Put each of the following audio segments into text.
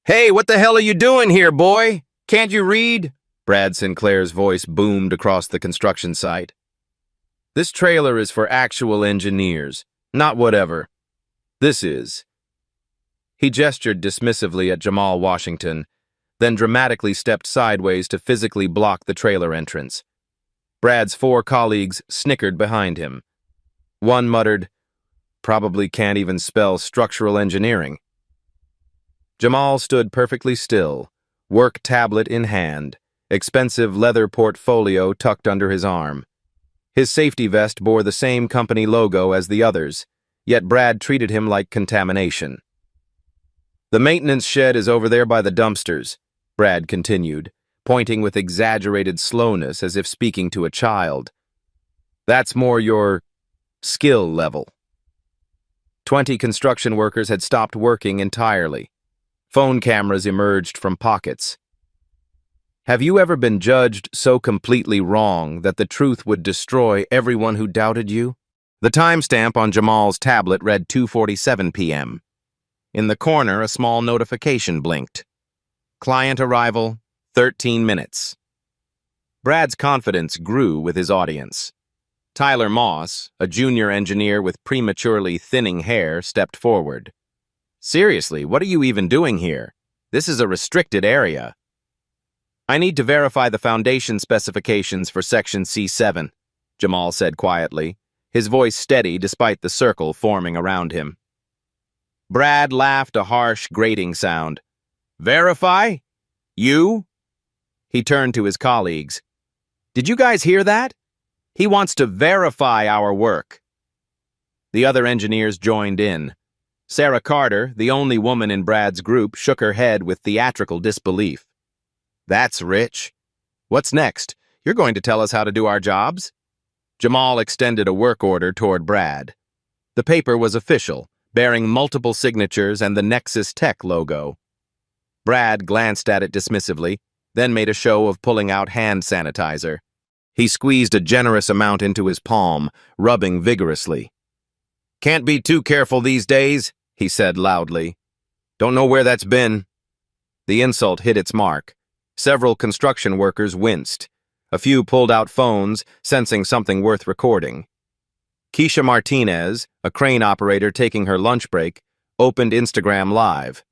Hey, what the hell are you doing here, boy? Can't you read? Brad Sinclair's voice boomed across the construction site. This trailer is for actual engineers, not whatever. This is. He gestured dismissively at Jamal Washington, then dramatically stepped sideways to physically block the trailer entrance. Brad's four colleagues snickered behind him. One muttered, "Probably can't even spell structural engineering." Jamal stood perfectly still, work tablet in hand, expensive leather portfolio tucked under his arm. His safety vest bore the same company logo as the others, yet Brad treated him like contamination. "The maintenance shed is over there by the dumpsters," Brad continued, pointing with exaggerated slowness as if speaking to a child. "That's more your skill level." 20 construction workers had stopped working entirely. Phone cameras emerged from pockets. Have you ever been judged so completely wrong that the truth would destroy everyone who doubted you? The timestamp on Jamal's tablet read 2:47 p.m. In the corner, a small notification blinked. Client arrival, 13 minutes. Brad's confidence grew with his audience. Tyler Moss, a junior engineer with prematurely thinning hair, stepped forward. "Seriously, what are you even doing here? This is a restricted area." "I need to verify the foundation specifications for Section C7, Jamal said quietly, his voice steady despite the circle forming around him. Brad laughed a harsh, grating sound. "Verify? You?" He turned to his colleagues. "Did you guys hear that? He wants to verify our work." The other engineers joined in. Sarah Carter, the only woman in Brad's group, shook her head with theatrical disbelief. "That's rich. What's next? You're going to tell us how to do our jobs?" Jamal extended a work order toward Brad. The paper was official, bearing multiple signatures and the Nexus Tech logo. Brad glanced at it dismissively, then made a show of pulling out hand sanitizer. He squeezed a generous amount into his palm, rubbing vigorously. "Can't be too careful these days," he said loudly. "Don't know where that's been." The insult hit its mark. Several construction workers winced. A few pulled out phones, sensing something worth recording. Keisha Martinez, a crane operator taking her lunch break, opened Instagram Live.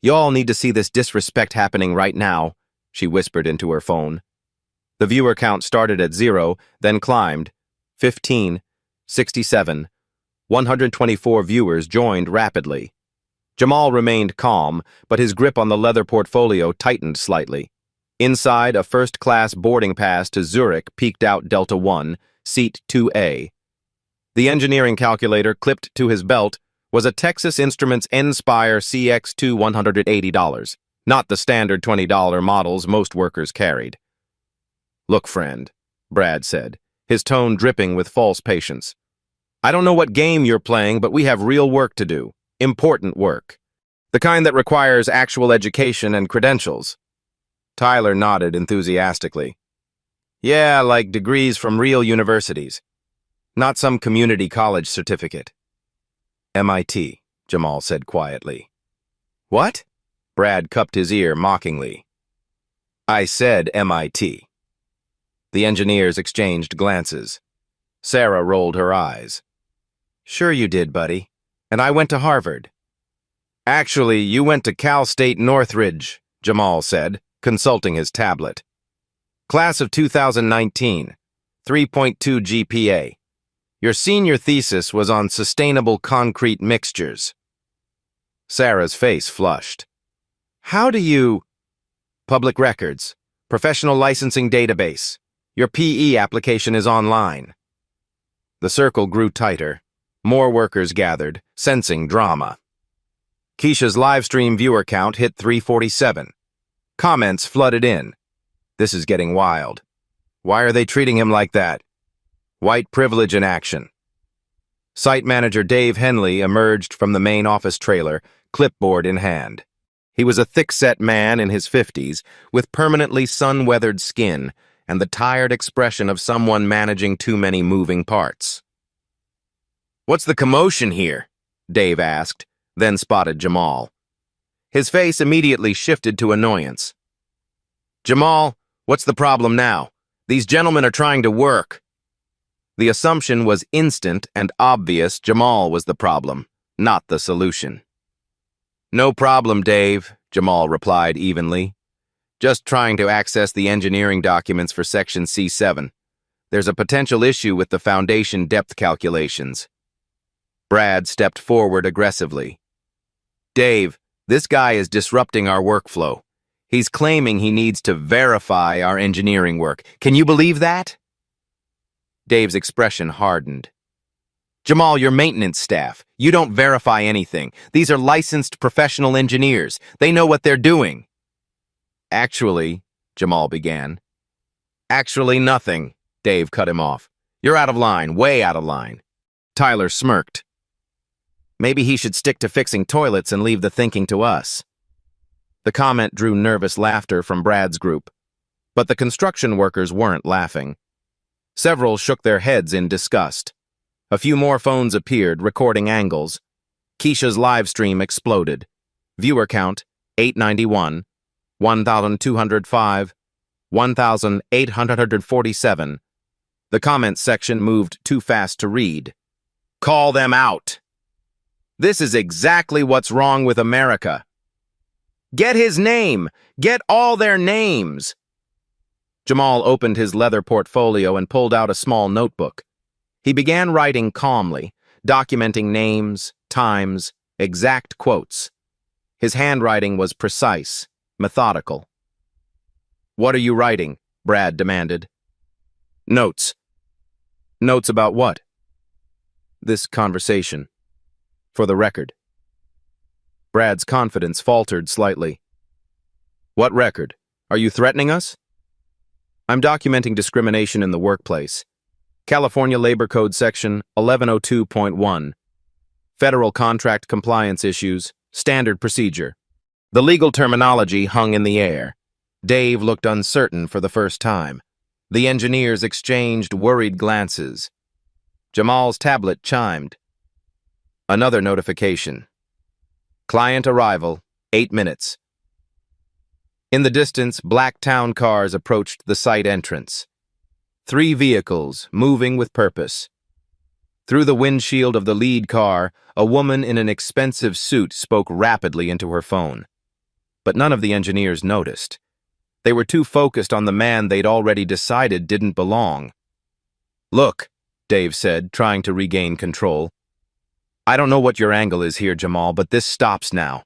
"Y'all need to see this disrespect happening right now," she whispered into her phone. The viewer count started at 0, then climbed. 15, 67, 124 viewers joined rapidly. Jamal remained calm, but his grip on the leather portfolio tightened slightly. Inside, a first-class boarding pass to Zurich peeked out Delta 1, Seat 2A. The engineering calculator clipped to his belt was a Texas Instruments Nspire CX2 $180, not the standard $20 models most workers carried. "Look, friend," Brad said, his tone dripping with false patience. "I don't know what game you're playing, but we have real work to do. Important work. The kind that requires actual education and credentials." Tyler nodded enthusiastically. "Yeah, like degrees from real universities. Not some community college certificate." "MIT, Jamal said quietly. "What?" Brad cupped his ear mockingly. "I said MIT. The engineers exchanged glances. Sarah rolled her eyes. "Sure you did, buddy. And I went to Harvard." "Actually, you went to Cal State Northridge," Jamal said, consulting his tablet. "Class of 2019, 3.2 GPA. Your senior thesis was on sustainable concrete mixtures." Sarah's face flushed. "How do you—" "Public records, professional licensing database. Your PE application is online." The circle grew tighter. More workers gathered, sensing drama. Keisha's livestream viewer count hit 347. Comments flooded in. "This is getting wild. Why are they treating him like that? White privilege in action." Site manager Dave Henley emerged from the main office trailer, clipboard in hand. He was a thick-set man in his 50s, with permanently sun-weathered skin and the tired expression of someone managing too many moving parts. "What's the commotion here?" Dave asked, then spotted Jamal. His face immediately shifted to annoyance. "Jamal, what's the problem now? These gentlemen are trying to work." The assumption was instant and obvious. Jamal was the problem, not the solution. "No problem, Dave," Jamal replied evenly. "Just trying to access the engineering documents for Section C7. There's a potential issue with the foundation depth calculations." Brad stepped forward aggressively. "Dave, this guy is disrupting our workflow. He's claiming he needs to verify our engineering work. Can you believe that?" Dave's expression hardened. "Jamal, you're maintenance staff. You don't verify anything. These are licensed professional engineers. They know what they're doing." "Actually," Jamal began. "Actually nothing," Dave cut him off. "You're out of line, way out of line." Tyler smirked. Maybe he should stick to fixing toilets and leave the thinking to us. The comment drew nervous laughter from Brad's group, but the construction workers weren't laughing. Several shook their heads in disgust. A few more phones appeared, recording angles. Keisha's live stream exploded. Viewer count, 891, 1,205, 1,847. The comments section moved too fast to read. "Call them out. This is exactly what's wrong with America. Get his name. Get all their names." Jamal opened his leather portfolio and pulled out a small notebook. He began writing calmly, documenting names, times, exact quotes. His handwriting was precise, methodical. "What are you writing?" Brad demanded. "Notes." "Notes about what?" "This conversation. For the record." Brad's confidence faltered slightly. "What record? Are you threatening us?" "I'm documenting discrimination in the workplace. California Labor Code Section 1102.1. Federal contract compliance issues, standard procedure." The legal terminology hung in the air. Dave looked uncertain for the first time. The engineers exchanged worried glances. Jamal's tablet chimed. Another notification. "Client arrival, 8 minutes." In the distance, black town cars approached the site entrance. 3 vehicles, moving with purpose. Through the windshield of the lead car, a woman in an expensive suit spoke rapidly into her phone. But none of the engineers noticed. They were too focused on the man they'd already decided didn't belong. "Look," Dave said, trying to regain control. "I don't know what your angle is here, Jamal, but this stops now.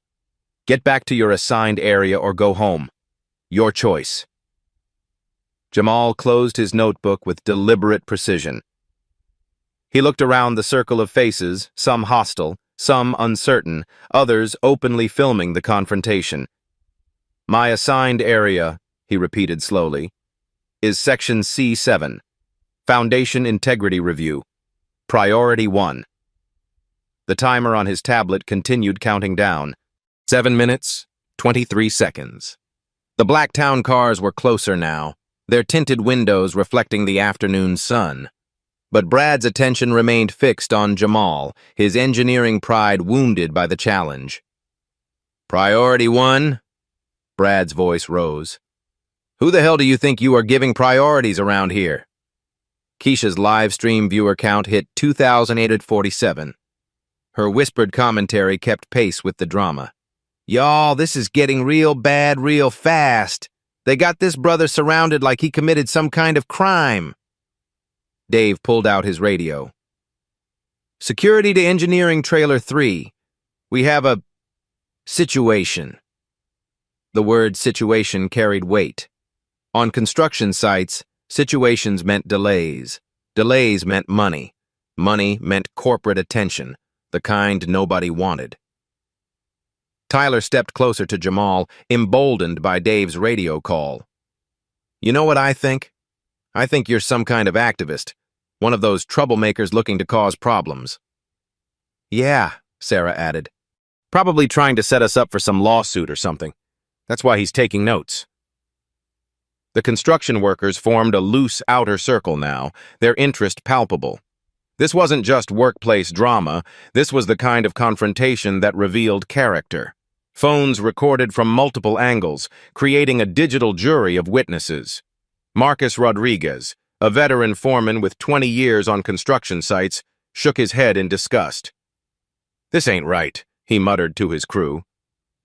Get back to your assigned area or go home. Your choice." Jamal closed his notebook with deliberate precision. He looked around the circle of faces, some hostile, some uncertain, others openly filming the confrontation. "My assigned area," he repeated slowly, "is Section C7, Foundation Integrity Review, Priority 1. The timer on his tablet continued counting down. 7 minutes, 23 seconds. The black town cars were closer now, their tinted windows reflecting the afternoon sun. But Brad's attention remained fixed on Jamal, his engineering pride wounded by the challenge. "Priority 1? Brad's voice rose. "Who the hell do you think you are giving priorities around here?" Keisha's live stream viewer count hit 2,847. Her whispered commentary kept pace with the drama. "Y'all, this is getting real bad real fast. They got this brother surrounded like he committed some kind of crime." Dave pulled out his radio. "Security to Engineering Trailer 3. We have a situation." The word situation carried weight. On construction sites, situations meant delays. Delays meant money. Money meant corporate attention, the kind nobody wanted. Tyler stepped closer to Jamal, emboldened by Dave's radio call. "You know what I think? I think you're some kind of activist, one of those troublemakers looking to cause problems." "Yeah," Sarah added. "Probably trying to set us up for some lawsuit or something. That's why he's taking notes." The construction workers formed a loose outer circle now, their interest palpable. This wasn't just workplace drama, this was the kind of confrontation that revealed character. Phones recorded from multiple angles, creating a digital jury of witnesses. Marcus Rodriguez, a veteran foreman with 20 years on construction sites, shook his head in disgust. "This ain't right," he muttered to his crew.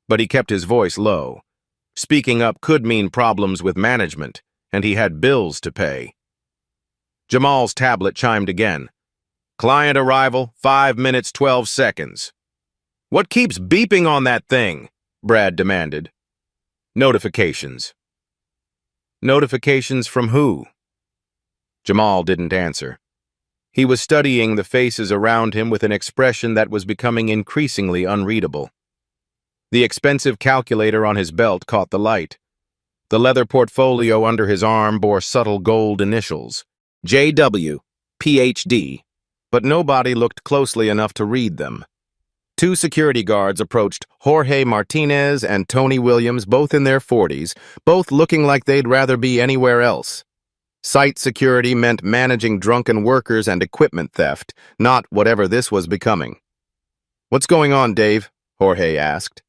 But he kept his voice low. Speaking up could mean problems with management, and he had bills to pay. Jamal's tablet chimed again. "Client arrival, 5 minutes, 12 seconds. "What keeps beeping on that thing?" Brad demanded. "Notifications." "Notifications from who?" Jamal didn't answer. He was studying the faces around him with an expression that was becoming increasingly unreadable. The expensive calculator on his belt caught the light. The leather portfolio under his arm bore subtle gold initials, JW, PhD, but nobody looked closely enough to read them. Two security guards approached Jorge Martinez and Tony Williams, both in their 40s, both looking like they'd rather be anywhere else. Site security meant managing drunken workers and equipment theft, not whatever this was becoming. "What's going on, Dave?" Jorge asked.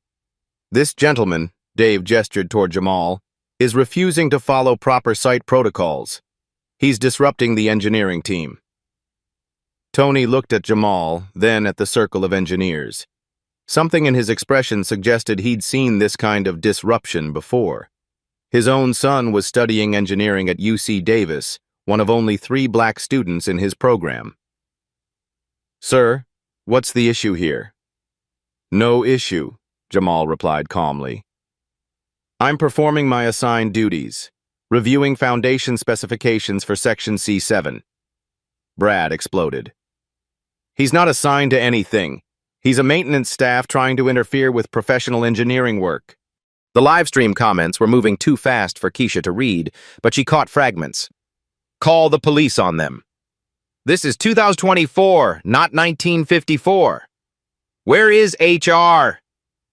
"This gentleman," Dave gestured toward Jamal, "is refusing to follow proper site protocols. He's disrupting the engineering team." Tony looked at Jamal, then at the circle of engineers. Something in his expression suggested he'd seen this kind of disruption before. His own son was studying engineering at UC Davis, one of only 3 black students in his program. "Sir, what's the issue here?" "No issue," Jamal replied calmly. "I'm performing my assigned duties, reviewing foundation specifications for Section C7. Brad exploded. "He's not assigned to anything. He's a maintenance staff trying to interfere with professional engineering work." The livestream comments were moving too fast for Keisha to read, but she caught fragments. "Call the police on them. This is 2024, not 1954. Where is HR?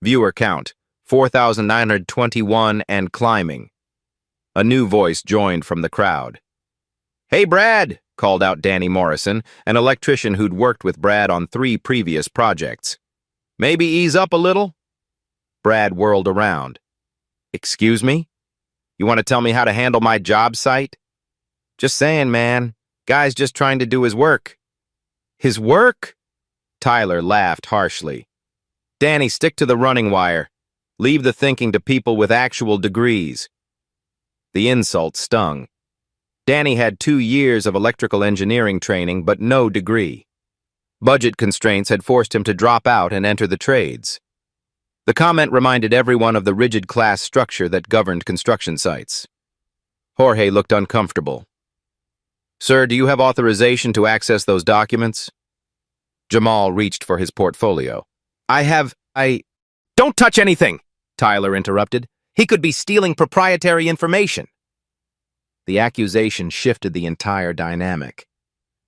Viewer count, 4,921 and climbing." A new voice joined from the crowd. "Hey, Brad," called out Danny Morrison, an electrician who'd worked with Brad on 3 previous projects. "Maybe ease up a little?" Brad whirled around. "Excuse me? You want to tell me how to handle my job site?" "Just saying, man. Guy's just trying to do his work." "His work?" Tyler laughed harshly. "Danny, stick to the running wire. Leave the thinking to people with actual degrees." The insult stung. Danny had 2 years of electrical engineering training, but no degree. Budget constraints had forced him to drop out and enter the trades. The comment reminded everyone of the rigid class structure that governed construction sites. Jorge looked uncomfortable. "Sir, do you have authorization to access those documents?" Jamal reached for his portfolio. "Don't touch anything," Tyler interrupted. "He could be stealing proprietary information." The accusation shifted the entire dynamic.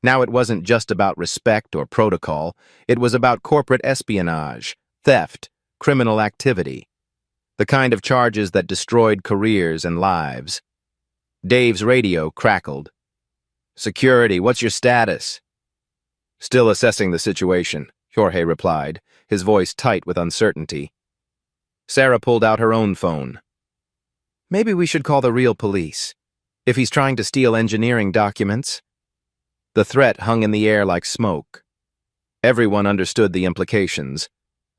Now it wasn't just about respect or protocol, it was about corporate espionage, theft, criminal activity, the kind of charges that destroyed careers and lives. Dave's radio crackled. "Security, what's your status?" "Still assessing the situation," Jorge replied, his voice tight with uncertainty. Sarah pulled out her own phone. "Maybe we should call the real police. If he's trying to steal engineering documents." The threat hung in the air like smoke. Everyone understood the implications.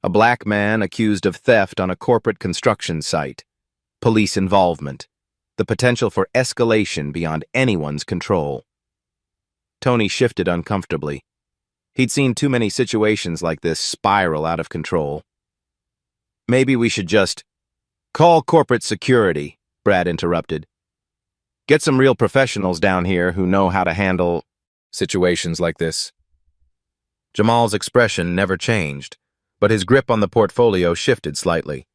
A black man accused of theft on a corporate construction site. Police involvement. The potential for escalation beyond anyone's control. Tony shifted uncomfortably. He'd seen too many situations like this spiral out of control. "Maybe we should just—" "Call corporate security," Brad interrupted. "Get some real professionals down here who know how to handle situations like this." Jamal's expression never changed, but his grip on the portfolio shifted slightly.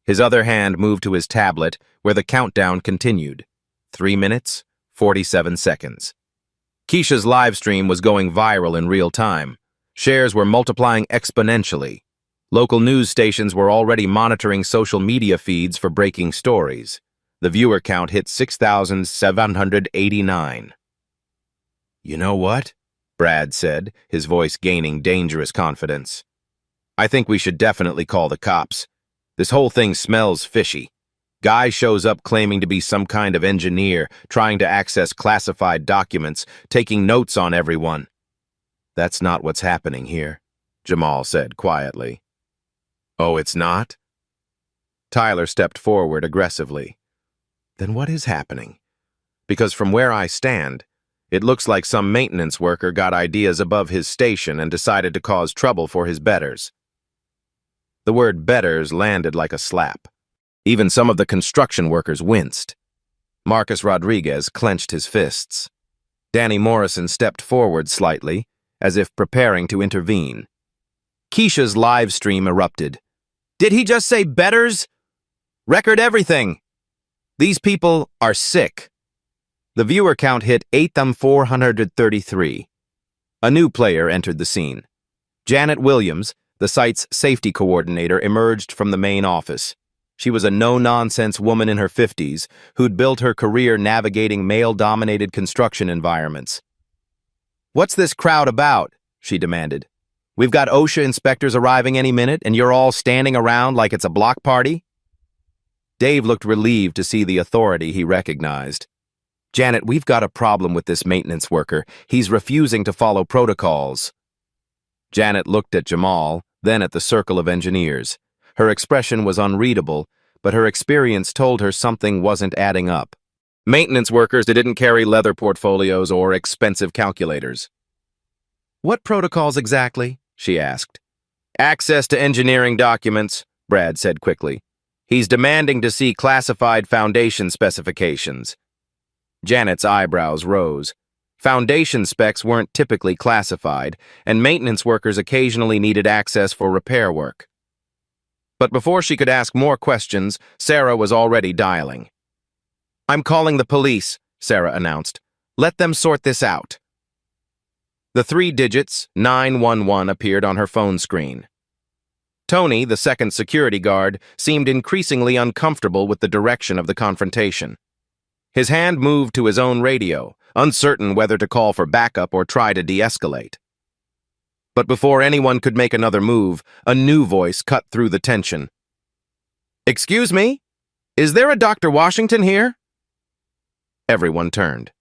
His other hand moved to his tablet, where the countdown continued. 3 minutes, 47 seconds. Keisha's live stream was going viral in real time. Shares were multiplying exponentially. Local news stations were already monitoring social media feeds for breaking stories. The viewer count hit 6,789. "You know what?" Brad said, his voice gaining dangerous confidence. "I think we should definitely call the cops. This whole thing smells fishy. Guy shows up claiming to be some kind of engineer, trying to access classified documents, taking notes on everyone. That's not what's happening here, Jamal said quietly. Oh, it's not? Tyler stepped forward aggressively. Then what is happening? Because from where I stand, it looks like some maintenance worker got ideas above his station and decided to cause trouble for his betters. The word betters landed like a slap. Even some of the construction workers winced. Marcus Rodriguez clenched his fists. Danny Morrison stepped forward slightly, as if preparing to intervene. Keisha's live stream erupted. Did he just say betters? Record everything. These people are sick. The viewer count hit 8,433. A new player entered the scene. Janet Williams, the site's safety coordinator, emerged from the main office. She was a no-nonsense woman in her 50s who'd built her career navigating male-dominated construction environments. What's this crowd about? She demanded. We've got OSHA inspectors arriving any minute, and you're all standing around like it's a block party? Dave looked relieved to see the authority he recognized. Janet, we've got a problem with this maintenance worker. He's refusing to follow protocols. Janet looked at Jamal, then at the circle of engineers. Her expression was unreadable, but her experience told her something wasn't adding up. Maintenance workers didn't carry leather portfolios or expensive calculators. What protocols exactly? She asked. Access to engineering documents, Brad said quickly. He's demanding to see classified foundation specifications. Janet's eyebrows rose. Foundation specs weren't typically classified, and maintenance workers occasionally needed access for repair work. But before she could ask more questions, Sarah was already dialing. I'm calling the police, Sarah announced. Let them sort this out. The 3 digits, 911, appeared on her phone screen. Tony, the second security guard, seemed increasingly uncomfortable with the direction of the confrontation. His hand moved to his own radio, uncertain whether to call for backup or try to de-escalate. But before anyone could make another move, a new voice cut through the tension. Excuse me? Is there a Dr. Washington here? Everyone turned.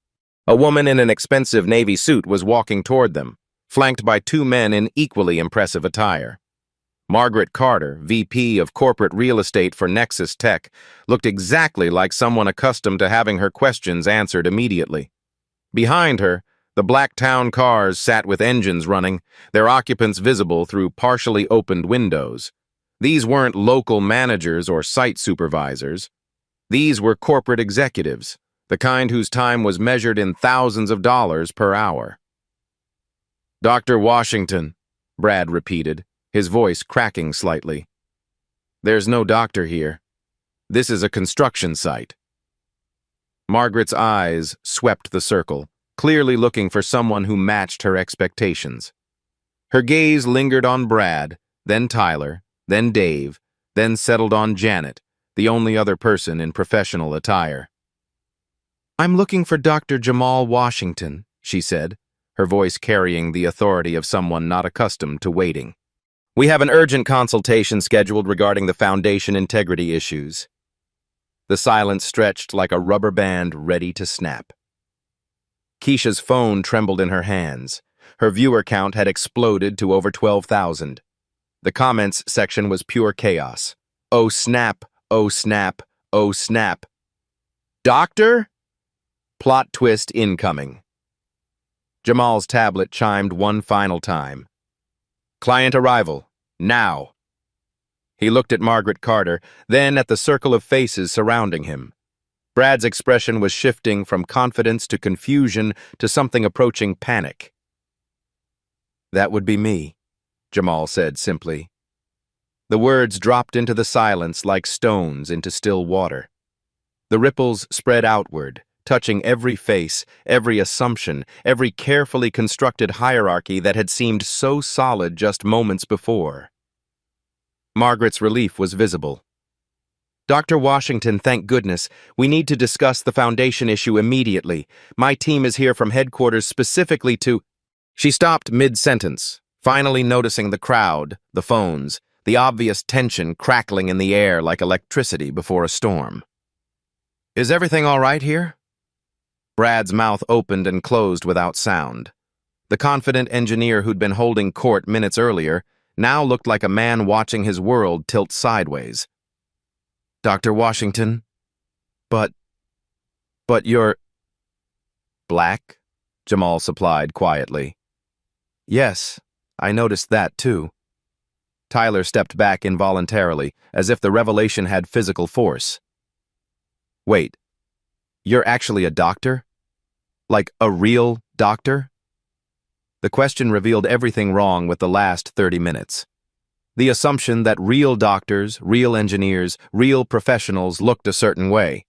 A woman in an expensive navy suit was walking toward them, flanked by 2 men in equally impressive attire. Margaret Carter, VP of Corporate Real Estate for Nexus Tech, looked exactly like someone accustomed to having her questions answered immediately. Behind her, the black town cars sat with engines running, their occupants visible through partially opened windows. These weren't local managers or site supervisors. These were corporate executives, the kind whose time was measured in thousands of dollars per hour. Dr. Washington, Brad repeated, his voice cracking slightly. There's no doctor here. This is a construction site. Margaret's eyes swept the circle, clearly looking for someone who matched her expectations. Her gaze lingered on Brad, then Tyler, then Dave, then settled on Janet, the only other person in professional attire. I'm looking for Dr. Jamal Washington, she said, her voice carrying the authority of someone not accustomed to waiting. We have an urgent consultation scheduled regarding the foundation integrity issues. The silence stretched like a rubber band ready to snap. Keisha's phone trembled in her hands. Her viewer count had exploded to over 12,000. The comments section was pure chaos. Oh snap, oh snap, oh snap. Doctor? Plot twist incoming. Jamal's tablet chimed one final time. Client arrival, now. He looked at Margaret Carter, then at the circle of faces surrounding him. Brad's expression was shifting from confidence to confusion to something approaching panic. That would be me, Jamal said simply. The words dropped into the silence like stones into still water. The ripples spread outward, touching every face, every assumption, every carefully constructed hierarchy that had seemed so solid just moments before. Margaret's relief was visible. Dr. Washington, thank goodness. We need to discuss the foundation issue immediately. My team is here from headquarters specifically to... She stopped mid-sentence, finally noticing the crowd, the phones, the obvious tension crackling in the air like electricity before a storm. "Is everything all right here?" Brad's mouth opened and closed without sound. The confident engineer who'd been holding court minutes earlier now looked like a man watching his world tilt sideways. "Dr. Washington, but you're—" "Black?" Jamal supplied quietly. "Yes, I noticed that too." Tyler stepped back involuntarily, as if the revelation had physical force. "Wait, you're actually a doctor? Like a real doctor?" The question revealed everything wrong with the last 30 minutes. The assumption that real doctors, real engineers, real professionals looked a certain way,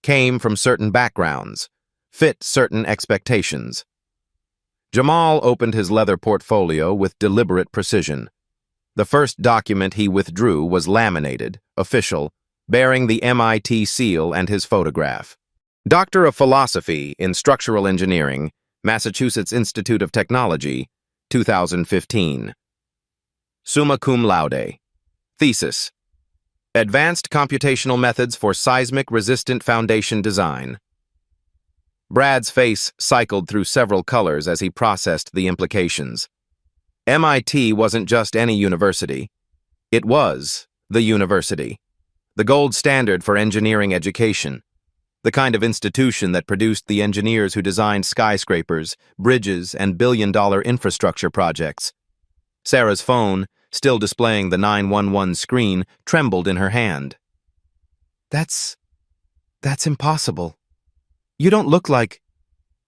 came from certain backgrounds, fit certain expectations. Jamal opened his leather portfolio with deliberate precision. The first document he withdrew was laminated, official, bearing the MIT seal and his photograph. Doctor of Philosophy in Structural Engineering, Massachusetts Institute of Technology, 2015. Summa cum laude. Thesis: Advanced Computational Methods for Seismic Resistant Foundation Design. Brad's face cycled through several colors as he processed the implications. MIT wasn't just any university. It was the university, the gold standard for engineering education, the kind of institution that produced the engineers who designed skyscrapers, bridges, and billion-dollar infrastructure projects. Sarah's phone, still displaying the 911 screen, trembled in her hand. That's impossible. You don't look like—"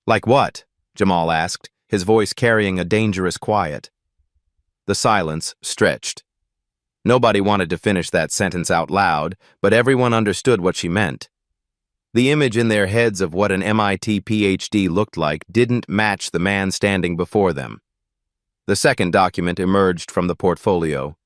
"Like what?" Jamal asked, his voice carrying a dangerous quiet. The silence stretched. Nobody wanted to finish that sentence out loud, but everyone understood what she meant. The image in their heads of what an MIT PhD looked like didn't match the man standing before them. The second document emerged from the portfolio.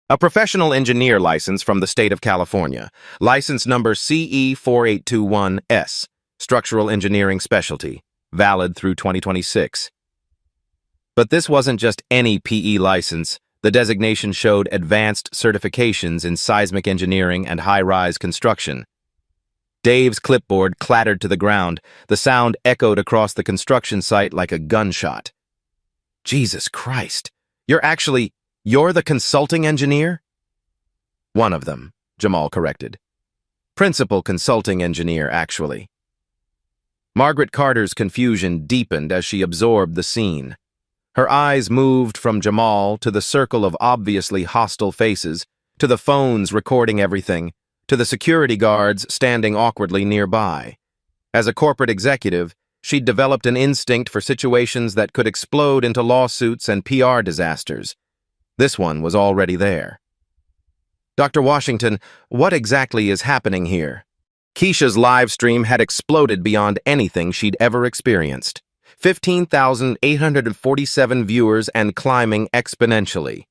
A professional engineer license from the state of California, license number CE4821S, Structural Engineering Specialty, valid through 2026. But this wasn't just any PE license. The designation showed advanced certifications in seismic engineering and high-rise construction. Dave's clipboard clattered to the ground. The sound echoed across the construction site like a gunshot. "Jesus Christ! You're the consulting engineer?" "One of them," Jamal corrected. "Principal consulting engineer, actually." Margaret Carter's confusion deepened as she absorbed the scene. Her eyes moved from Jamal to the circle of obviously hostile faces, to the phones recording everything, to the security guards standing awkwardly nearby. As a corporate executive, she'd developed an instinct for situations that could explode into lawsuits and PR disasters. This one was already there. "Dr. Washington, what exactly is happening here?" Keisha's live stream had exploded beyond anything she'd ever experienced. 15,847 viewers and climbing exponentially.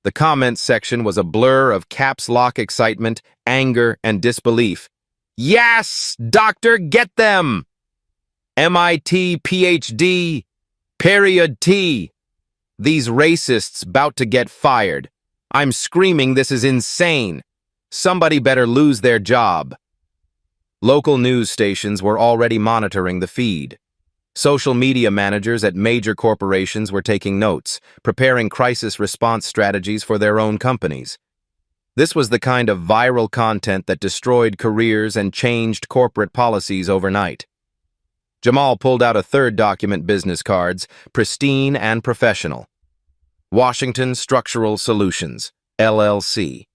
The comments section was a blur of caps lock excitement, anger, and disbelief. "Yes, doctor, get them! MIT PhD, period T. These racists bout to get fired. I'm screaming this is insane. Somebody better lose their job." Local news stations were already monitoring the feed. Social media managers at major corporations were taking notes, preparing crisis response strategies for their own companies. This was the kind of viral content that destroyed careers and changed corporate policies overnight. Jamal pulled out a third document, business cards, pristine and professional. Washington Structural Solutions, LLC.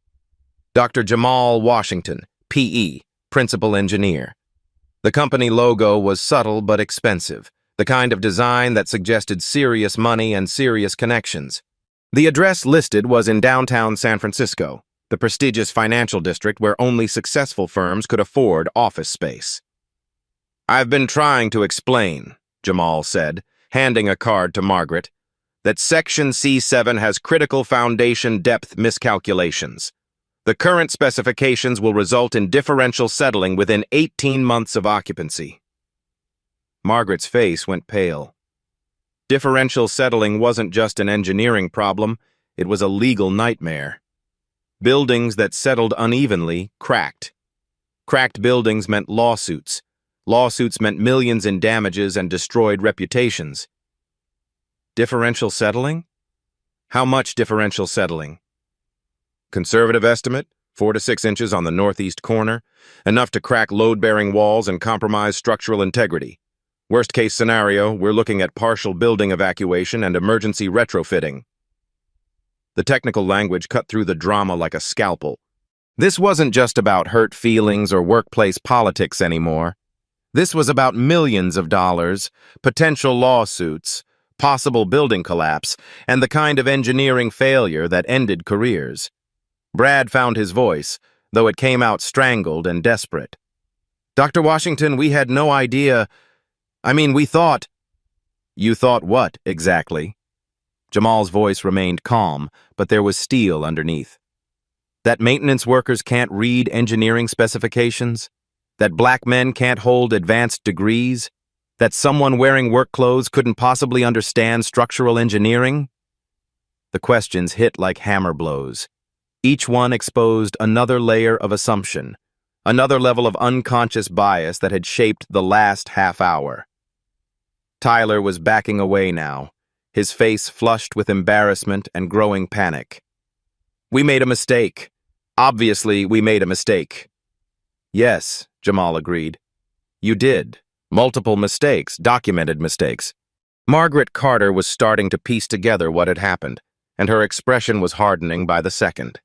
Dr. Jamal Washington, PE, Principal Engineer. The company logo was subtle but expensive, the kind of design that suggested serious money and serious connections. The address listed was in downtown San Francisco, the prestigious financial district where only successful firms could afford office space. "I've been trying to explain," Jamal said, handing a card to Margaret, "that Section C7 has critical foundation depth miscalculations. The current specifications will result in differential settling within 18 months of occupancy." Margaret's face went pale. Differential settling wasn't just an engineering problem, it was a legal nightmare. Buildings that settled unevenly cracked. Cracked buildings meant lawsuits. Lawsuits meant millions in damages and destroyed reputations. Differential settling? How much differential settling? Conservative estimate, 4 to 6 inches on the northeast corner, enough to crack load-bearing walls and compromise structural integrity. Worst-case scenario, we're looking at partial building evacuation and emergency retrofitting. The technical language cut through the drama like a scalpel. This wasn't just about hurt feelings or workplace politics anymore. This was about millions of dollars, potential lawsuits, possible building collapse, and the kind of engineering failure that ended careers. Brad found his voice, though it came out strangled and desperate. Dr. Washington, we had no idea. We thought. You thought what, exactly? Jamal's voice remained calm, but there was steel underneath. That maintenance workers can't read engineering specifications? That black men can't hold advanced degrees? That someone wearing work clothes couldn't possibly understand structural engineering? The questions hit like hammer blows. Each one exposed another layer of assumption, another level of unconscious bias that had shaped the last half hour. Tyler was backing away now, his face flushed with embarrassment and growing panic. We made a mistake. Obviously, we made a mistake. Yes, Jamal agreed. You did. Multiple mistakes, documented mistakes. Margaret Carter was starting to piece together what had happened, and her expression was hardening by the second.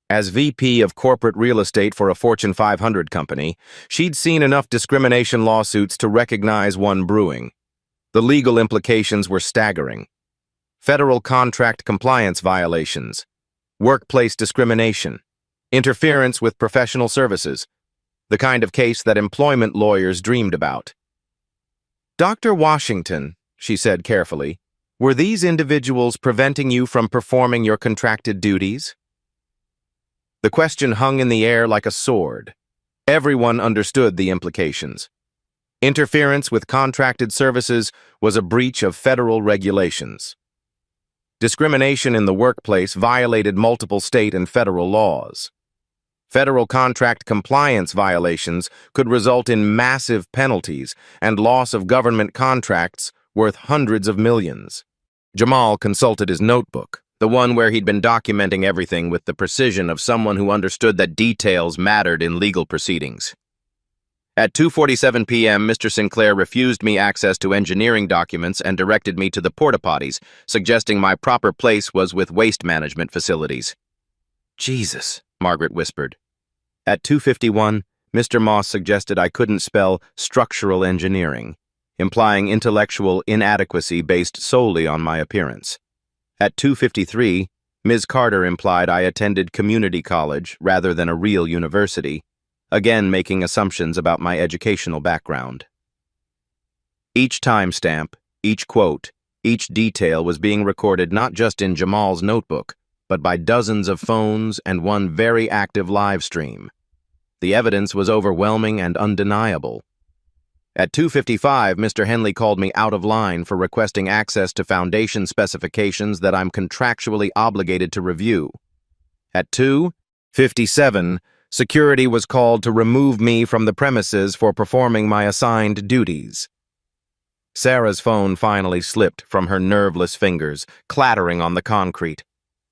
As VP of corporate real estate for a Fortune 500 company, she'd seen enough discrimination lawsuits to recognize one brewing. The legal implications were staggering. Federal contract compliance violations, workplace discrimination, interference with professional services, the kind of case that employment lawyers dreamed about. Dr. Washington, she said carefully, were these individuals preventing you from performing your contracted duties? The question hung in the air like a sword. Everyone understood the implications. Interference with contracted services was a breach of federal regulations. Discrimination in the workplace violated multiple state and federal laws. Federal contract compliance violations could result in massive penalties and loss of government contracts worth hundreds of millions. Jamal consulted his notebook, the one where he'd been documenting everything with the precision of someone who understood that details mattered in legal proceedings. At 2:47 p.m., Mr. Sinclair refused me access to engineering documents and directed me to the porta-potties, suggesting my proper place was with waste management facilities. Jesus, Margaret whispered. At 2:51, Mr. Moss suggested I couldn't spell structural engineering, implying intellectual inadequacy based solely on my appearance. At 2:53, Ms. Carter implied I attended community college rather than a real university, again making assumptions about my educational background. Each timestamp, each quote, each detail was being recorded not just in Jamal's notebook, but by dozens of phones and one very active live stream. The evidence was overwhelming and undeniable. At 2:55, Mr. Henley called me out of line for requesting access to foundation specifications that I'm contractually obligated to review. At 2:57, security was called to remove me from the premises for performing my assigned duties. Sarah's phone finally slipped from her nerveless fingers, clattering on the concrete.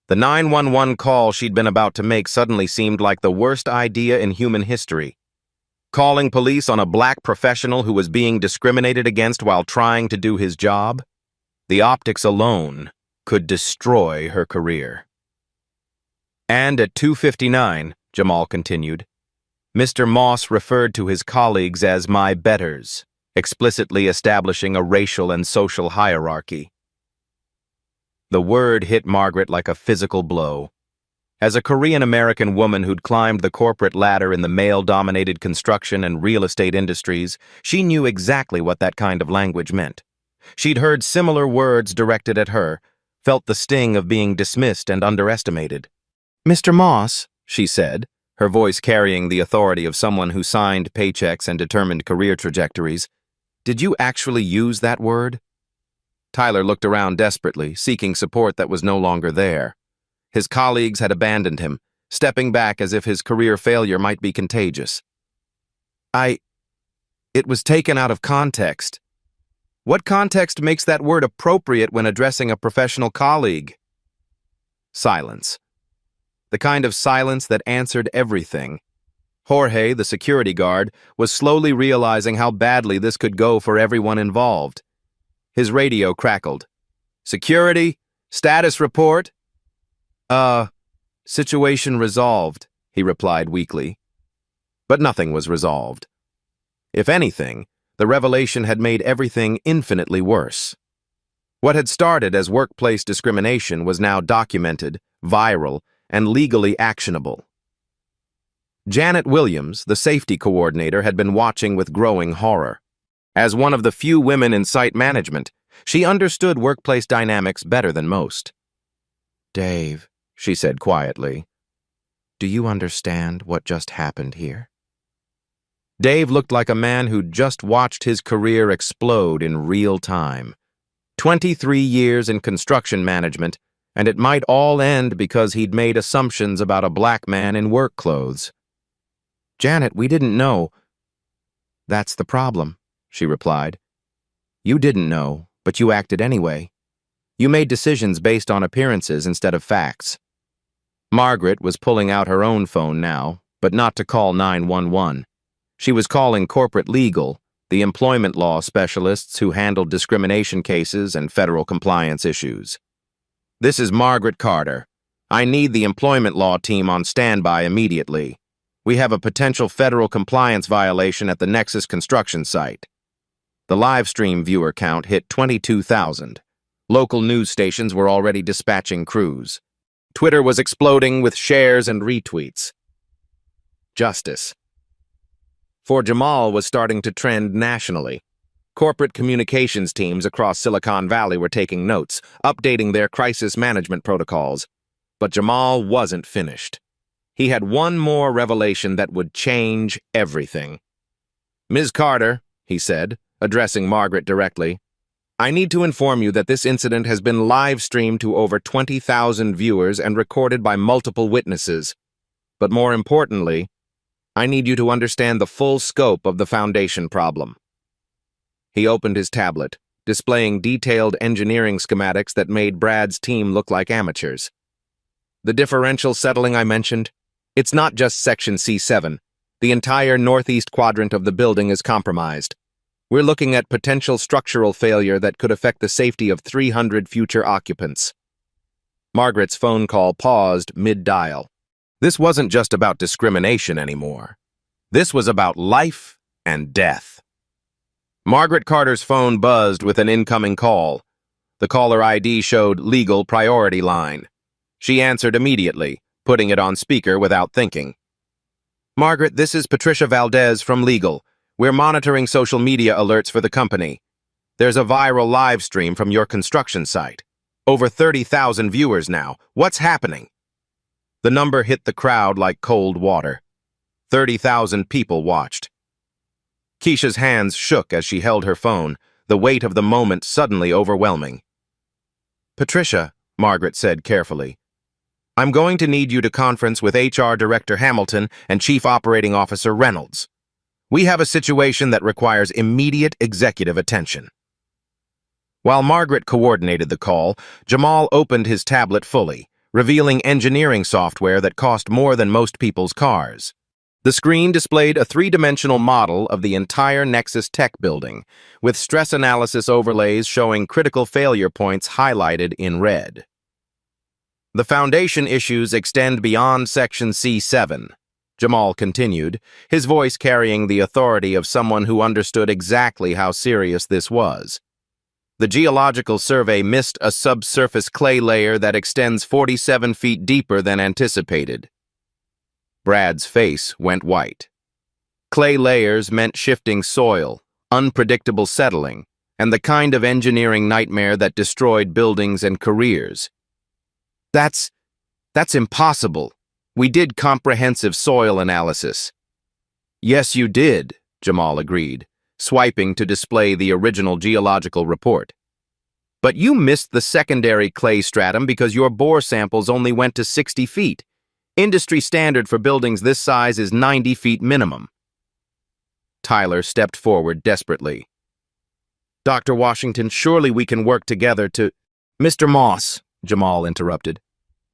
The 911 call she'd been about to make suddenly seemed like the worst idea in human history. Calling police on a black professional who was being discriminated against while trying to do his job? The optics alone could destroy her career. And at 2:59, Jamal continued, Mr. Moss referred to his colleagues as my betters, explicitly establishing a racial and social hierarchy. The word hit Margaret like a physical blow. As a Korean-American woman who'd climbed the corporate ladder in the male-dominated construction and real estate industries, she knew exactly what that kind of language meant. She'd heard similar words directed at her, felt the sting of being dismissed and underestimated. Mr. Moss, she said, her voice carrying the authority of someone who signed paychecks and determined career trajectories, did you actually use that word? Tyler looked around desperately, seeking support that was no longer there. His colleagues had abandoned him, stepping back as if his career failure might be contagious. It was taken out of context. What context makes that word appropriate when addressing a professional colleague? Silence. The kind of silence that answered everything. Jorge, the security guard, was slowly realizing how badly this could go for everyone involved. His radio crackled. "Security? Status report?" Situation resolved," he replied weakly. But nothing was resolved. If anything, the revelation had made everything infinitely worse. What had started as workplace discrimination was now documented, viral, and legally actionable. Janet Williams, the safety coordinator, had been watching with growing horror. As one of the few women in site management, she understood workplace dynamics better than most. "Dave," she said quietly, "do you understand what just happened here?" Dave looked like a man who'd just watched his career explode in real time. 23 years in construction management, and it might all end because he'd made assumptions about a black man in work clothes. "Janet, we didn't know." "That's the problem," she replied. "You didn't know, but you acted anyway. You made decisions based on appearances instead of facts." Margaret was pulling out her own phone now, but not to call 911. She was calling corporate legal, the employment law specialists who handled discrimination cases and federal compliance issues. "This is Margaret Carter. I need the employment law team on standby immediately. We have a potential federal compliance violation at the Nexus construction site." The live stream viewer count hit 22,000. Local news stations were already dispatching crews. Twitter was exploding with shares and retweets. Justice. For Jamal was starting to trend nationally. Corporate communications teams across Silicon Valley were taking notes, updating their crisis management protocols. But Jamal wasn't finished. He had one more revelation that would change everything. "Ms. Carter," he said, addressing Margaret directly, "I need to inform you that this incident has been live-streamed to over 20,000 viewers and recorded by multiple witnesses. But more importantly, I need you to understand the full scope of the foundation problem." He opened his tablet, displaying detailed engineering schematics that made Brad's team look like amateurs. "The differential settling I mentioned? It's not just Section C7. The entire northeast quadrant of the building is compromised. We're looking at potential structural failure that could affect the safety of 300 future occupants." Margaret's phone call paused mid-dial. This wasn't just about discrimination anymore. This was about life and death. Margaret Carter's phone buzzed with an incoming call. The caller ID showed legal priority line. She answered immediately, putting it on speaker without thinking. "Margaret, this is Patricia Valdez from Legal. We're monitoring social media alerts for the company. There's a viral live stream from your construction site. Over 30,000 viewers now. What's happening?" The number hit the crowd like cold water. 30,000 people watched. Keisha's hands shook as she held her phone, the weight of the moment suddenly overwhelming. "Patricia," Margaret said carefully, "I'm going to need you to conference with HR Director Hamilton and Chief Operating Officer Reynolds. We have a situation that requires immediate executive attention." While Margaret coordinated the call, Jamal opened his tablet fully, revealing engineering software that cost more than most people's cars. The screen displayed a three-dimensional model of the entire Nexus Tech building, with stress analysis overlays showing critical failure points highlighted in red. "The foundation issues extend beyond Section C7, Jamal continued, his voice carrying the authority of someone who understood exactly how serious this was. The geological survey missed a subsurface clay layer that extends 47 feet deeper than anticipated. Brad's face went white. Clay layers meant shifting soil, unpredictable settling, and the kind of engineering nightmare that destroyed buildings and careers. That's impossible. We did comprehensive soil analysis." "Yes, you did," Jamal agreed, swiping to display the original geological report. "But you missed the secondary clay stratum because your bore samples only went to 60 feet. Industry standard for buildings this size is 90 feet minimum. Tyler stepped forward desperately. Dr. Washington, surely we can work together to— Mr. Moss, Jamal interrupted.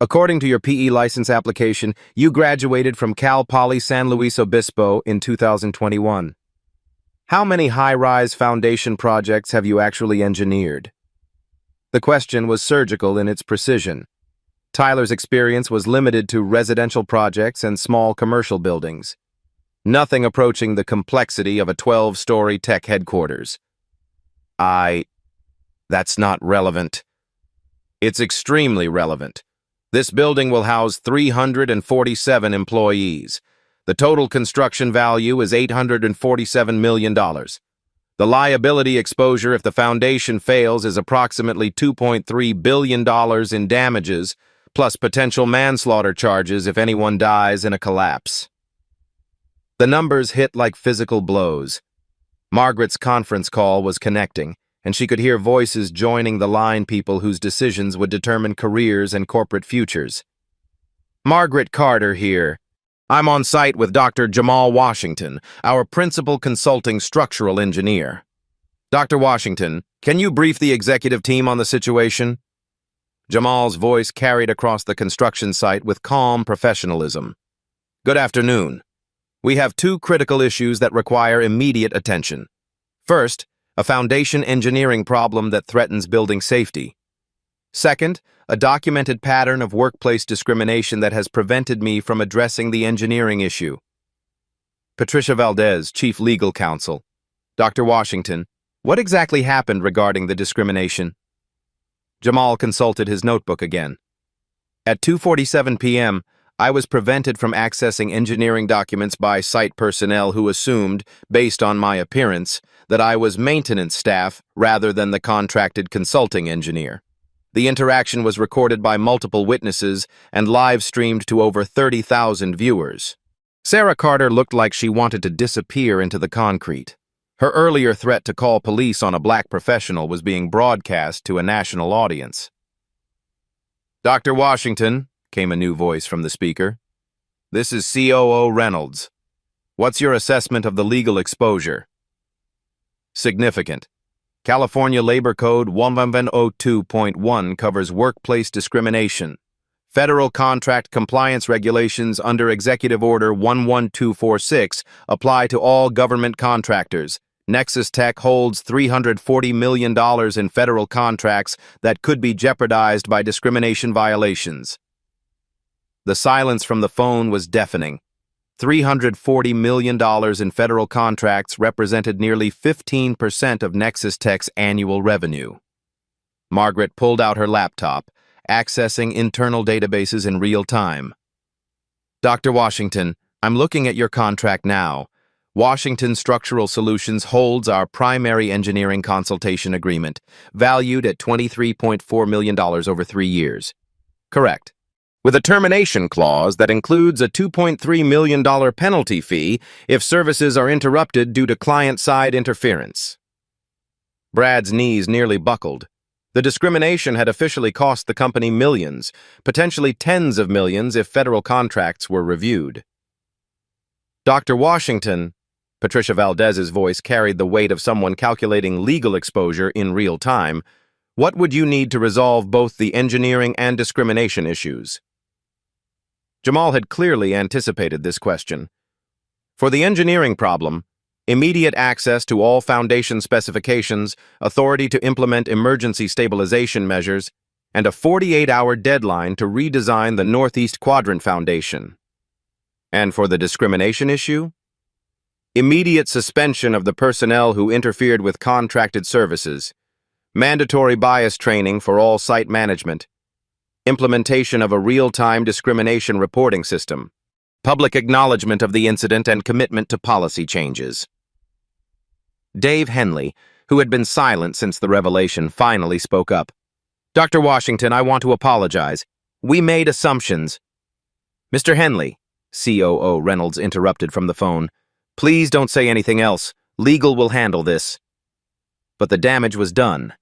According to your PE license application, you graduated from Cal Poly San Luis Obispo in 2021. How many high-rise foundation projects have you actually engineered? The question was surgical in its precision. Tyler's experience was limited to residential projects and small commercial buildings. Nothing approaching the complexity of a 12-story tech headquarters. That's not relevant. It's extremely relevant. This building will house 347 employees. The total construction value is $847 million. The liability exposure if the foundation fails is approximately $2.3 billion in damages, plus potential manslaughter charges if anyone dies in a collapse. The numbers hit like physical blows. Margaret's conference call was connecting, and she could hear voices joining the line people whose decisions would determine careers and corporate futures. Margaret Carter here. I'm on site with Dr. Jamal Washington, our principal consulting structural engineer. Dr. Washington, can you brief the executive team on the situation? Jamal's voice carried across the construction site with calm professionalism. Good afternoon. We have two critical issues that require immediate attention. First, a foundation engineering problem that threatens building safety. Second, a documented pattern of workplace discrimination that has prevented me from addressing the engineering issue. Patricia Valdez, Chief Legal Counsel. Dr. Washington, what exactly happened regarding the discrimination? Jamal consulted his notebook again. At 2:47 p.m., I was prevented from accessing engineering documents by site personnel who assumed, based on my appearance, that I was maintenance staff rather than the contracted consulting engineer. The interaction was recorded by multiple witnesses and live-streamed to over 30,000 viewers. Sarah Carter looked like she wanted to disappear into the concrete. Her earlier threat to call police on a black professional was being broadcast to a national audience. Dr. Washington, came a new voice from the speaker. This is COO Reynolds. What's your assessment of the legal exposure? Significant. California Labor Code 1102.1 covers workplace discrimination. Federal Contract Compliance Regulations under Executive Order 11246 apply to all government contractors. Nexus Tech holds $340 million in federal contracts that could be jeopardized by discrimination violations. The silence from the phone was deafening. $340 million in federal contracts represented nearly 15% of Nexus Tech's annual revenue. Margaret pulled out her laptop, accessing internal databases in real time. Dr. Washington, I'm looking at your contract now. Washington Structural Solutions holds our primary engineering consultation agreement, valued at $23.4 million over 3 years. Correct. With a termination clause that includes a $2.3 million penalty fee if services are interrupted due to client-side interference. Brad's knees nearly buckled. The discrimination had officially cost the company millions, potentially tens of millions if federal contracts were reviewed. Dr. Washington, Patricia Valdez's voice carried the weight of someone calculating legal exposure in real time. What would you need to resolve both the engineering and discrimination issues? Jamal had clearly anticipated this question. For the engineering problem, immediate access to all foundation specifications, authority to implement emergency stabilization measures, and a 48-hour deadline to redesign the Northeast Quadrant Foundation. And for the discrimination issue? Immediate suspension of the personnel who interfered with contracted services, mandatory bias training for all site management, implementation of a real-time discrimination reporting system, public acknowledgement of the incident and commitment to policy changes. Dave Henley, who had been silent since the revelation, finally spoke up. Dr. Washington, I want to apologize. We made assumptions. Mr. Henley, COO Reynolds interrupted from the phone. Please don't say anything else. Legal will handle this. But the damage was done.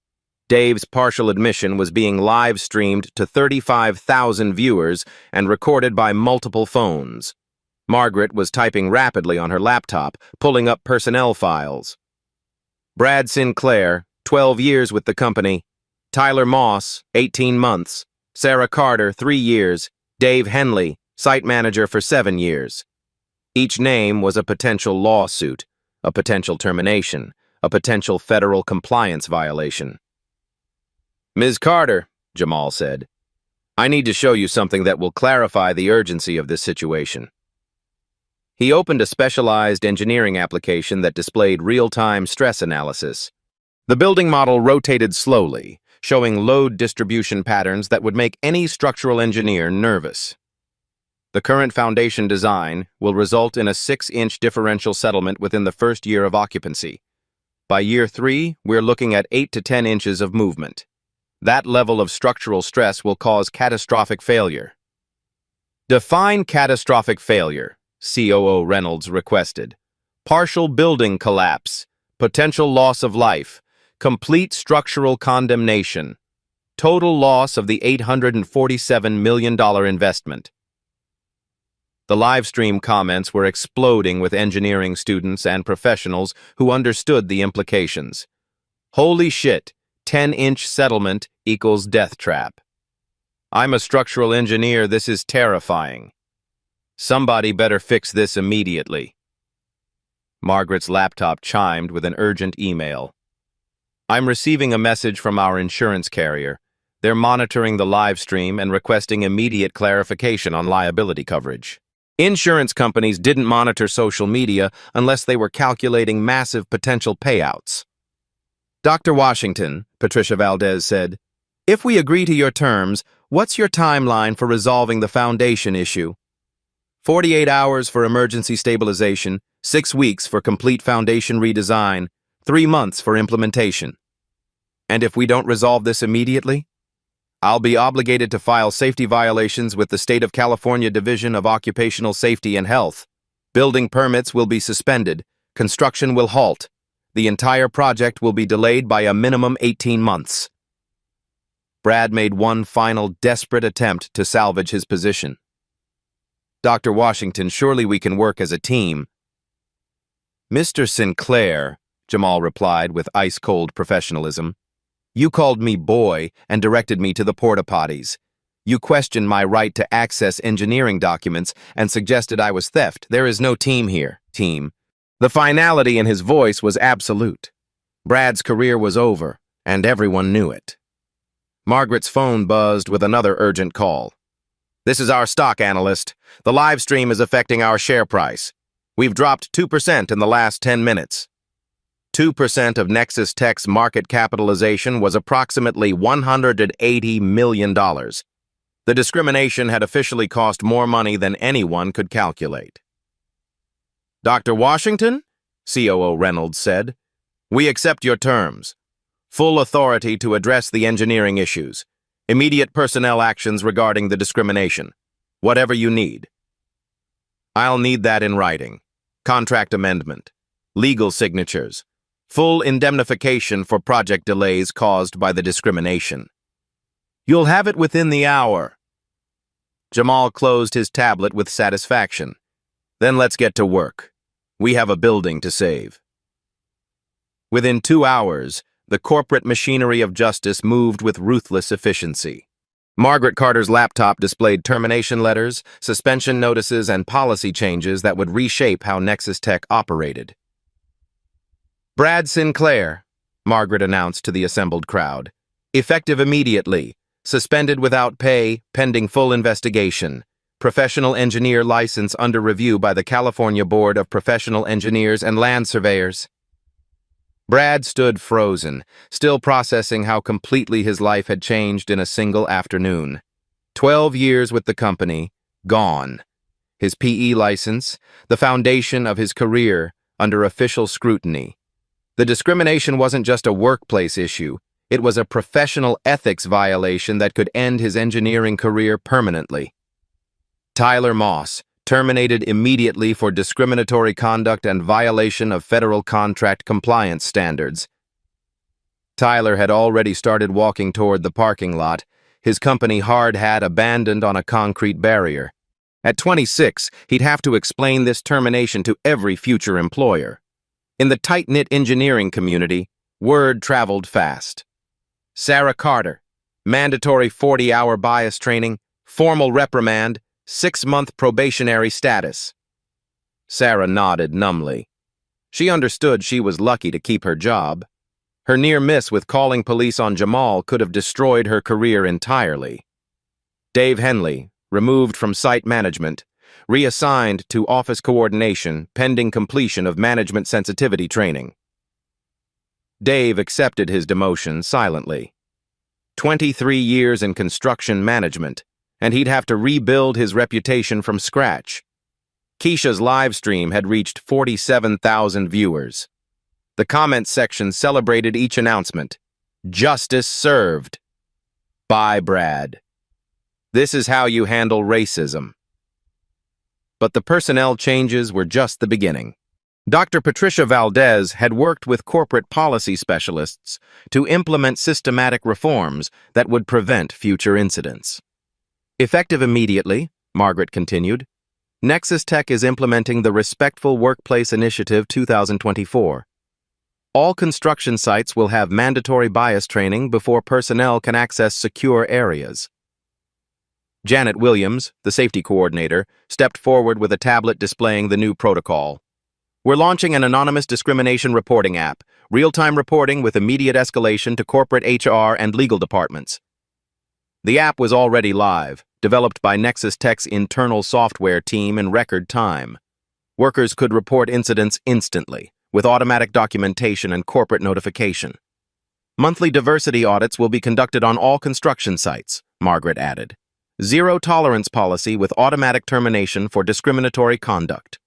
Dave's partial admission was being live-streamed to 35,000 viewers and recorded by multiple phones. Margaret was typing rapidly on her laptop, pulling up personnel files. Brad Sinclair, 12 years with the company. Tyler Moss, 18 months. Sarah Carter, 3 years. Dave Henley, site manager for 7 years. Each name was a potential lawsuit, a potential termination, a potential federal compliance violation. "Ms. Carter," Jamal said, "I need to show you something that will clarify the urgency of this situation." He opened a specialized engineering application that displayed real-time stress analysis. The building model rotated slowly, showing load distribution patterns that would make any structural engineer nervous. The current foundation design will result in a 6-inch differential settlement within the first year of occupancy. By year 3, we're looking at 8 to 10 inches of movement. That level of structural stress will cause catastrophic failure. Define catastrophic failure, COO Reynolds requested. Partial building collapse, potential loss of life, complete structural condemnation, total loss of the $847 million investment. The live stream comments were exploding with engineering students and professionals who understood the implications. Holy shit, 10-inch settlement equals death trap. I'm a structural engineer, this is terrifying. Somebody better fix this immediately. Margaret's laptop chimed with an urgent email. I'm receiving a message from our insurance carrier. They're monitoring the live stream and requesting immediate clarification on liability coverage. Insurance companies didn't monitor social media unless they were calculating massive potential payouts. Dr. Washington, Patricia Valdez said, if we agree to your terms, what's your timeline for resolving the foundation issue? 48 hours for emergency stabilization, 6 weeks for complete foundation redesign, 3 months for implementation. And if we don't resolve this immediately, I'll be obligated to file safety violations with the State of California Division of Occupational Safety and Health. Building permits will be suspended, construction will halt. The entire project will be delayed by a minimum 18 months. Brad made one final desperate attempt to salvage his position. Dr. Washington, surely we can work as a team. Mr. Sinclair, Jamal replied with ice-cold professionalism, you called me boy and directed me to the porta-potties. You questioned my right to access engineering documents and suggested I was theft. There is no team here, team. The finality in his voice was absolute. Brad's career was over, and everyone knew it. Margaret's phone buzzed with another urgent call. This is our stock analyst. The live stream is affecting our share price. We've dropped 2% in the last 10 minutes. 2% of Nexus Tech's market capitalization was approximately $180 million. The discrimination had officially cost more money than anyone could calculate. Dr. Washington, COO Reynolds said, we accept your terms. Full authority to address the engineering issues. Immediate personnel actions regarding the discrimination. Whatever you need. I'll need that in writing. Contract amendment. Legal signatures. Full indemnification for project delays caused by the discrimination. You'll have it within the hour. Jamal closed his tablet with satisfaction. Then let's get to work. We have a building to save. Within 2 hours, the corporate machinery of justice moved with ruthless efficiency. Margaret Carter's laptop displayed termination letters, suspension notices, and policy changes that would reshape how Nexus Tech operated. Brad Sinclair, Margaret announced to the assembled crowd, effective immediately, suspended without pay, pending full investigation, professional engineer license under review by the California Board of Professional Engineers and Land Surveyors. Brad stood frozen, still processing how completely his life had changed in a single afternoon. 12 years with the company, gone. His PE license, the foundation of his career, under official scrutiny. The discrimination wasn't just a workplace issue, it was a professional ethics violation that could end his engineering career permanently. Tyler Moss, terminated immediately for discriminatory conduct and violation of federal contract compliance standards. Tyler had already started walking toward the parking lot, his company hard hat abandoned on a concrete barrier. At 26, he'd have to explain this termination to every future employer. In the tight-knit engineering community, word traveled fast. Sarah Carter, mandatory 40-hour bias training, formal reprimand, 6-month probationary status. Sarah nodded numbly. She understood she was lucky to keep her job. Her near miss with calling police on Jamal could have destroyed her career entirely. Dave Henley, removed from site management, reassigned to office coordination pending completion of management sensitivity training. Dave accepted his demotion silently. 23 years in construction management, and he'd have to rebuild his reputation from scratch. Keisha's live stream had reached 47,000 viewers. The comments section celebrated each announcement. Justice served. By Brad. This is how you handle racism. But the personnel changes were just the beginning. Dr. Patricia Valdez had worked with corporate policy specialists to implement systematic reforms that would prevent future incidents. Effective immediately, Margaret continued, Nexus Tech is implementing the Respectful Workplace Initiative 2024. All construction sites will have mandatory bias training before personnel can access secure areas. Janet Williams, the safety coordinator, stepped forward with a tablet displaying the new protocol. We're launching an anonymous discrimination reporting app, real-time reporting with immediate escalation to corporate HR and legal departments. The app was already live, developed by Nexus Tech's internal software team in record time. Workers could report incidents instantly, with automatic documentation and corporate notification. Monthly diversity audits will be conducted on all construction sites, Margaret added. Zero-tolerance policy with automatic termination for discriminatory conduct.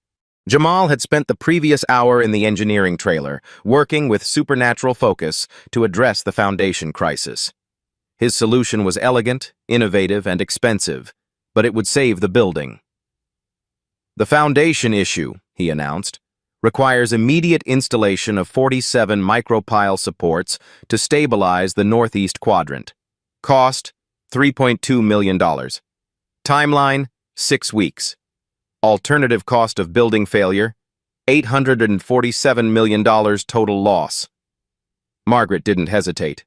Jamal had spent the previous hour in the engineering trailer, working with supernatural focus to address the foundation crisis. His solution was elegant, innovative, and expensive, but it would save the building. The foundation issue, he announced, requires immediate installation of 47 micropile supports to stabilize the northeast quadrant. Cost, $3.2 million. Timeline, 6 weeks. Alternative cost of building failure, $847 million total loss. Margaret didn't hesitate.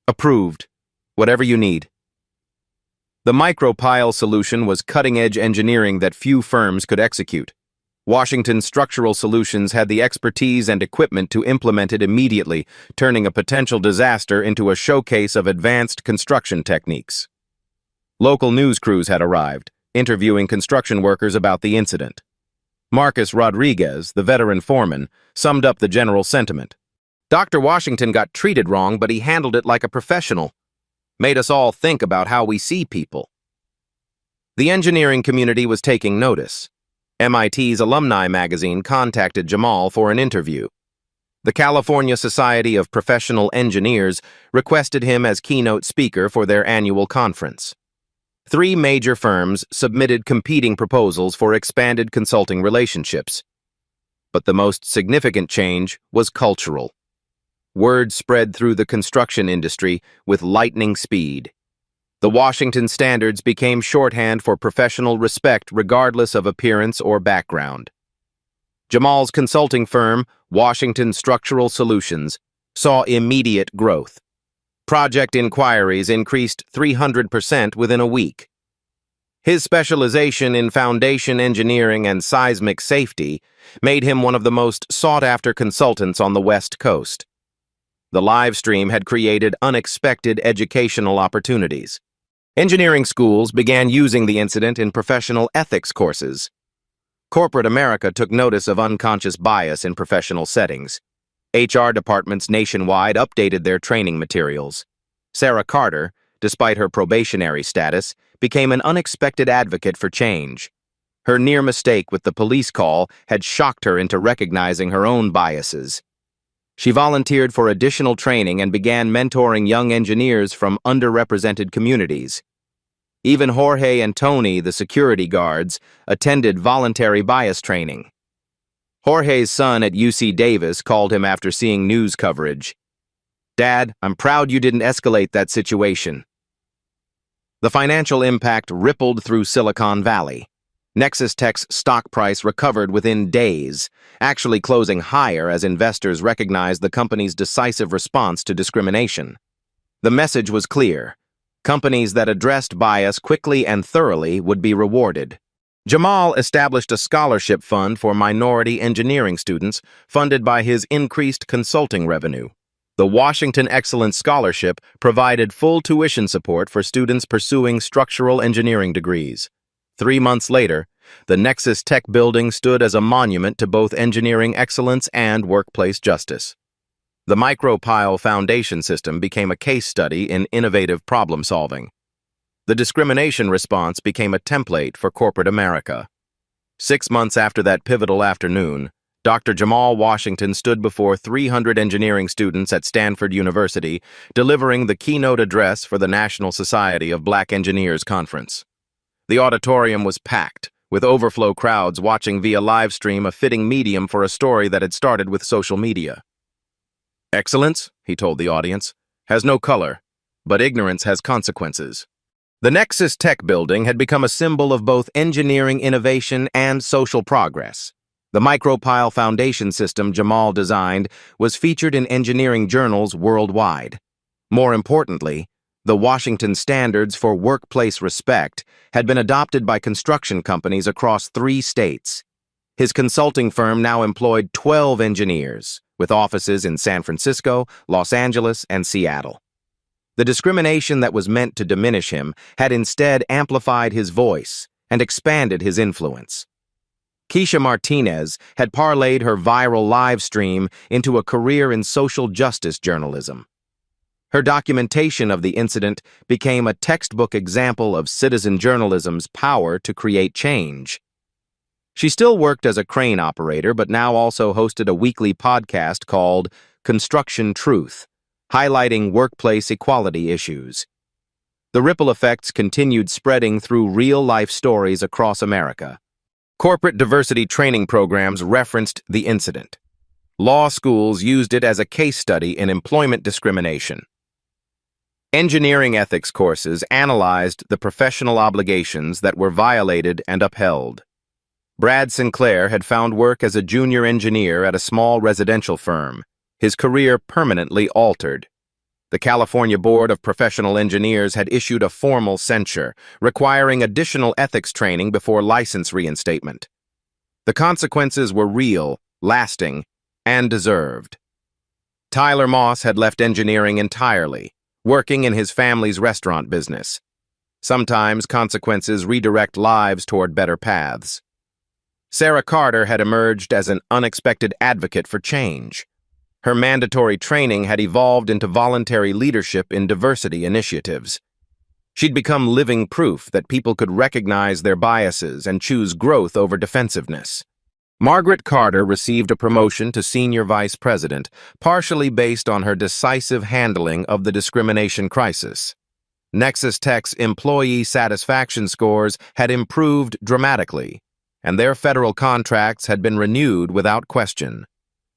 Approved. Whatever you need. The micropile solution was cutting-edge engineering that few firms could execute. Washington Structural Solutions had the expertise and equipment to implement it immediately, turning a potential disaster into a showcase of advanced construction techniques. Local news crews had arrived, interviewing construction workers about the incident. Marcus Rodriguez, the veteran foreman, summed up the general sentiment. Dr. Washington got treated wrong, but he handled it like a professional. Made us all think about how we see people. The engineering community was taking notice. MIT's alumni magazine contacted Jamal for an interview. The California Society of Professional Engineers requested him as keynote speaker for their annual conference. 3 major firms submitted competing proposals for expanded consulting relationships. But the most significant change was cultural. Word spread through the construction industry with lightning speed. The Washington standards became shorthand for professional respect regardless of appearance or background. Jamal's consulting firm, Washington Structural Solutions, saw immediate growth. Project inquiries increased 300% within a week. His specialization in foundation engineering and seismic safety made him one of the most sought-after consultants on the West Coast. The live stream had created unexpected educational opportunities. Engineering schools began using the incident in professional ethics courses. Corporate America took notice of unconscious bias in professional settings. HR departments nationwide updated their training materials. Sarah Carter, despite her probationary status, became an unexpected advocate for change. Her near mistake with the police call had shocked her into recognizing her own biases. She volunteered for additional training and began mentoring young engineers from underrepresented communities. Even Jorge and Tony, the security guards, attended voluntary bias training. Jorge's son at UC Davis called him after seeing news coverage. Dad, I'm proud you didn't escalate that situation. The financial impact rippled through Silicon Valley. Nexus Tech's stock price recovered within days, actually closing higher as investors recognized the company's decisive response to discrimination. The message was clear. Companies that addressed bias quickly and thoroughly would be rewarded. Jamal established a scholarship fund for minority engineering students, funded by his increased consulting revenue. The Washington Excellence Scholarship provided full tuition support for students pursuing structural engineering degrees. 3 months later, the Nexus Tech building stood as a monument to both engineering excellence and workplace justice. The Micropile Foundation system became a case study in innovative problem-solving. The discrimination response became a template for corporate America. 6 months after that pivotal afternoon, Dr. Jamal Washington stood before 300 engineering students at Stanford University, delivering the keynote address for the National Society of Black Engineers Conference. The auditorium was packed, with overflow crowds watching via live stream, a fitting medium for a story that had started with social media. Excellence, he told the audience, has no color, but ignorance has consequences. The Nexus Tech building had become a symbol of both engineering innovation and social progress. The Micropile Foundation system Jamal designed was featured in engineering journals worldwide. More importantly, the Washington Standards for Workplace Respect had been adopted by construction companies across 3 states. His consulting firm now employed 12 engineers, with offices in San Francisco, Los Angeles, and Seattle. The discrimination that was meant to diminish him had instead amplified his voice and expanded his influence. Keisha Martinez had parlayed her viral live stream into a career in social justice journalism. Her documentation of the incident became a textbook example of citizen journalism's power to create change. She still worked as a crane operator, but now also hosted a weekly podcast called Construction Truth, highlighting workplace equality issues. The ripple effects continued spreading through real-life stories across America. Corporate diversity training programs referenced the incident. Law schools used it as a case study in employment discrimination. Engineering ethics courses analyzed the professional obligations that were violated and upheld. Brad Sinclair had found work as a junior engineer at a small residential firm, his career permanently altered. The California Board of Professional Engineers had issued a formal censure, requiring additional ethics training before license reinstatement. The consequences were real, lasting, and deserved. Tyler Moss had left engineering entirely, working in his family's restaurant business. Sometimes consequences redirect lives toward better paths. Sarah Carter had emerged as an unexpected advocate for change. Her mandatory training had evolved into voluntary leadership in diversity initiatives. She'd become living proof that people could recognize their biases and choose growth over defensiveness. Margaret Carter received a promotion to senior vice president, partially based on her decisive handling of the discrimination crisis. Nexus Tech's employee satisfaction scores had improved dramatically, and their federal contracts had been renewed without question.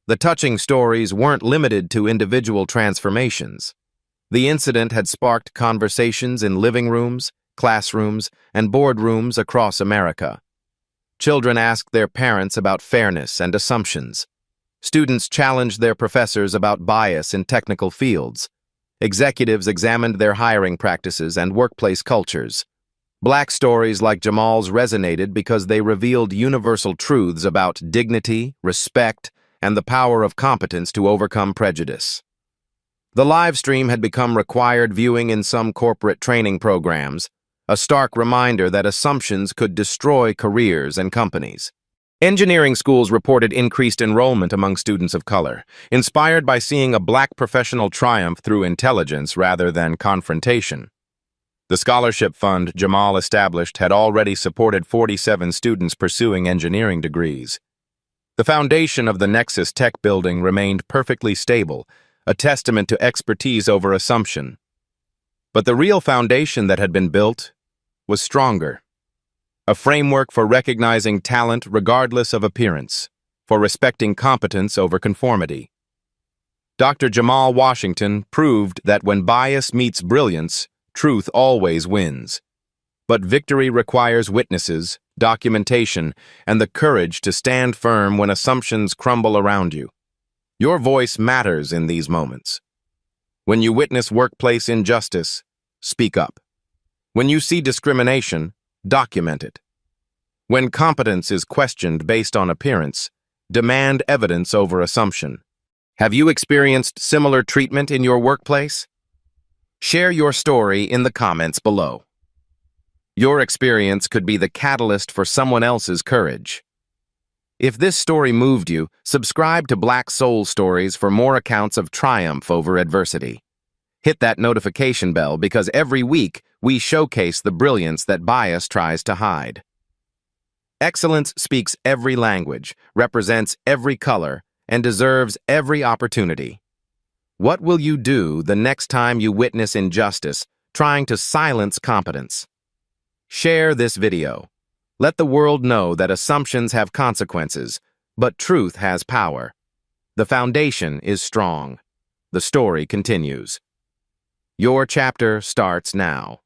The touching stories weren't limited to individual transformations. The incident had sparked conversations in living rooms, classrooms, and boardrooms across America. Children asked their parents about fairness and assumptions. Students challenged their professors about bias in technical fields. Executives examined their hiring practices and workplace cultures. Black stories like Jamal's resonated because they revealed universal truths about dignity, respect, and the power of competence to overcome prejudice. The live stream had become required viewing in some corporate training programs, a stark reminder that assumptions could destroy careers and companies. Engineering schools reported increased enrollment among students of color, inspired by seeing a black professional triumph through intelligence rather than confrontation. The scholarship fund Jamal established had already supported 47 students pursuing engineering degrees. The foundation of the Nexus Tech building remained perfectly stable, a testament to expertise over assumption. But the real foundation that had been built was stronger. A framework for recognizing talent regardless of appearance, for respecting competence over conformity. Dr. Jamal Washington proved that when bias meets brilliance, truth always wins. But victory requires witnesses, documentation, and the courage to stand firm when assumptions crumble around you. Your voice matters in these moments. When you witness workplace injustice, speak up. When you see discrimination, document it. When competence is questioned based on appearance, demand evidence over assumption. Have you experienced similar treatment in your workplace? Share your story in the comments below. Your experience could be the catalyst for someone else's courage. If this story moved you, subscribe to Black Soul Stories for more accounts of triumph over adversity. Hit that notification bell because every week we showcase the brilliance that bias tries to hide. Excellence speaks every language, represents every color, and deserves every opportunity. What will you do the next time you witness injustice trying to silence competence? Share this video. Let the world know that assumptions have consequences, but truth has power. The foundation is strong. The story continues. Your chapter starts now.